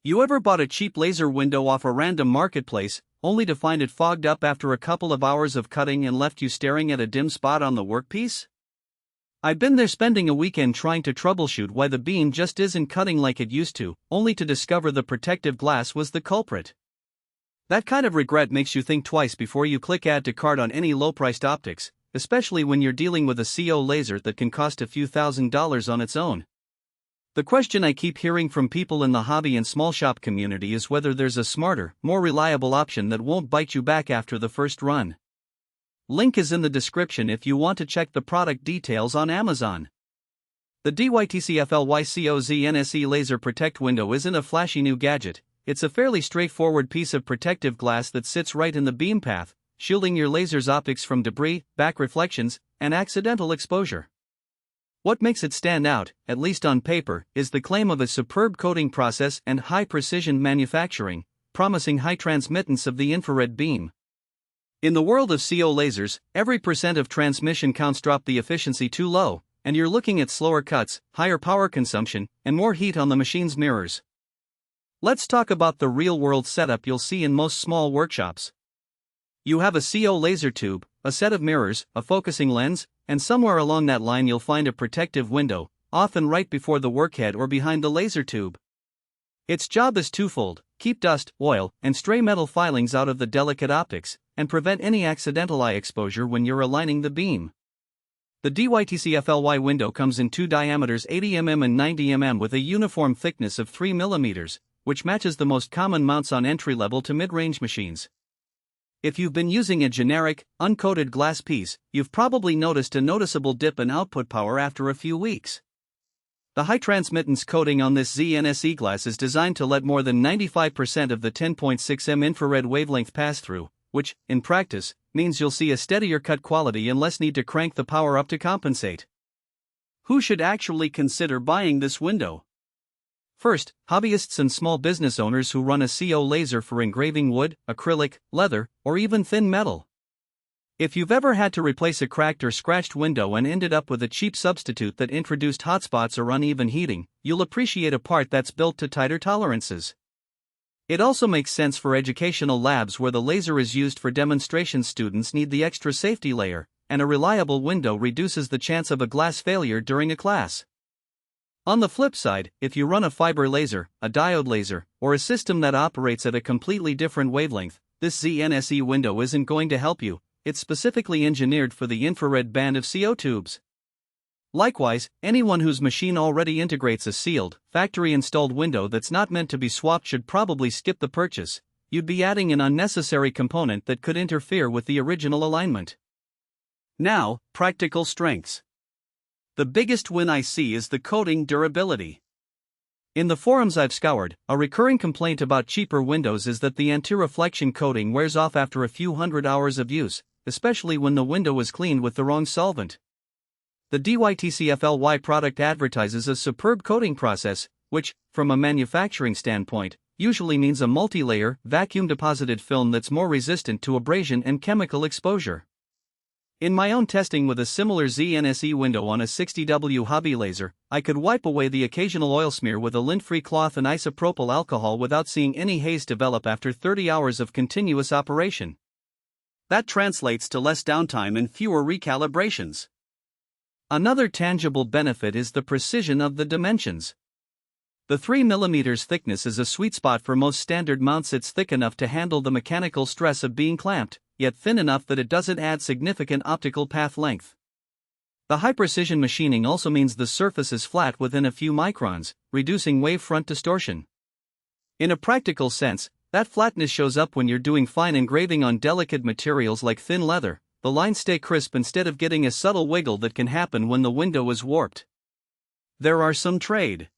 You ever bought a cheap laser window off a random marketplace, only to find it fogged up after a couple of hours of cutting and left you staring at a dim spot on the workpiece? I've been there spending a weekend trying to troubleshoot why the beam just isn't cutting like it used to, only to discover the protective glass was the culprit. That kind of regret makes you think twice before you click add to cart on any low-priced optics, especially when you're dealing with a CO laser that can cost a few $1,000s on its own. The question I keep hearing from people in the hobby and small shop community is whether there's a smarter, more reliable option that won't bite you back after the first run. Link is in the description if you want to check the product details on Amazon. The DYTCFLY CO ZnSe Laser Protect window isn't a flashy new gadget, it's a fairly straightforward piece of protective glass that sits right in the beam path, shielding your laser's optics from debris, back reflections, and accidental exposure. What makes it stand out, at least on paper, is the claim of a superb coating process and high-precision manufacturing, promising high transmittance of the infrared beam. In the world of CO lasers, every percent of transmission counts drop the efficiency too low, and you're looking at slower cuts, higher power consumption, and more heat on the machine's mirrors. Let's talk about the real-world setup you'll see in most small workshops. You have a CO laser tube, a set of mirrors, a focusing lens, and somewhere along that line you'll find a protective window, often right before the workhead or behind the laser tube. Its job is twofold: keep dust, oil, and stray metal filings out of the delicate optics, and prevent any accidental eye exposure when you're aligning the beam. The DYTCFLY window comes in two diameters, 80 mm and 90 mm, with a uniform thickness of 3 mm, which matches the most common mounts on entry-level to mid-range machines. If you've been using a generic, uncoated glass piece, you've probably noticed a noticeable dip in output power after a few weeks. The high transmittance coating on this ZnSe glass is designed to let more than 95% of the 10.6 m infrared wavelength pass through, which, in practice, means you'll see a steadier cut quality and less need to crank the power up to compensate. Who should actually consider buying this window? First, hobbyists and small business owners who run a CO laser for engraving wood, acrylic, leather, or even thin metal. If you've ever had to replace a cracked or scratched window and ended up with a cheap substitute that introduced hotspots or uneven heating, you'll appreciate a part that's built to tighter tolerances. It also makes sense for educational labs where the laser is used for demonstration. Students need the extra safety layer, and a reliable window reduces the chance of a glass failure during a class. On the flip side, if you run a fiber laser, a diode laser, or a system that operates at a completely different wavelength, this ZnSe window isn't going to help you. It's specifically engineered for the infrared band of CO tubes. Likewise, anyone whose machine already integrates a sealed, factory-installed window that's not meant to be swapped should probably skip the purchase. You'd be adding an unnecessary component that could interfere with the original alignment. Now, practical strengths. The biggest win I see is the coating durability. In the forums I've scoured, a recurring complaint about cheaper windows is that the anti-reflection coating wears off after a few hundred hours of use, especially when the window is cleaned with the wrong solvent. The DYTCFLY product advertises a superb coating process, which, from a manufacturing standpoint, usually means a multi-layer, vacuum-deposited film that's more resistant to abrasion and chemical exposure. In my own testing with a similar ZnSe window on a 60W hobby laser, I could wipe away the occasional oil smear with a lint-free cloth and isopropyl alcohol without seeing any haze develop after 30 hours of continuous operation. That translates to less downtime and fewer recalibrations. Another tangible benefit is the precision of the dimensions. The 3 mm thickness is a sweet spot for most standard mounts. It's thick enough to handle the mechanical stress of being clamped, yet thin enough that it doesn't add significant optical path length. The high-precision machining also means the surface is flat within a few microns, reducing wavefront distortion. In a practical sense, that flatness shows up when you're doing fine engraving on delicate materials like thin leather. The lines stay crisp instead of getting a subtle wiggle that can happen when the window is warped. There are some trade